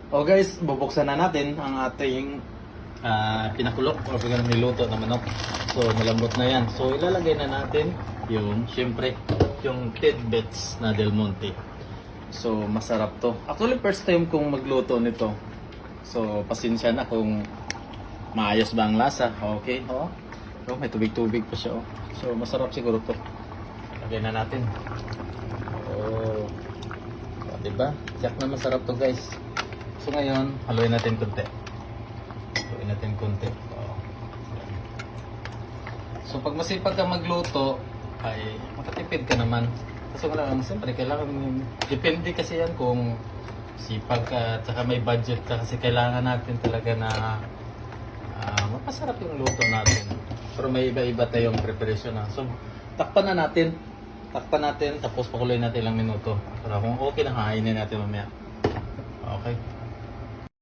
O guys, bubuksan na natin ang ating pinakulok o niluto na manok. So malambot na yan. So ilalagay na natin yung, syempre, yung tidbits na Del Monte. So masarap to. Actually first time kong magluto nito. So pasensya na kung maayos ba ang lasa. Okay, oh. So, may tubig-tubig pa siya, oh. So masarap siguro to. Lagay na natin. Oh. Diba? Siyak na masarap to guys. So ngayon, haluin natin konti. Haluin natin konti. Oh. So pag masipag ka magluto, ay makatipid ka naman. Kasi wala lang, siyempre kailangan, depende kasi yan kung sipag ka at saka may budget ka. Kasi kailangan natin talaga na mapasarap yung luto natin. Pero may iba-iba tayong preparation na. So takpan na natin. Takpan natin, tapos pakuloy natin ilang minuto. Para kung okay na, hainin natin mamaya. Okay.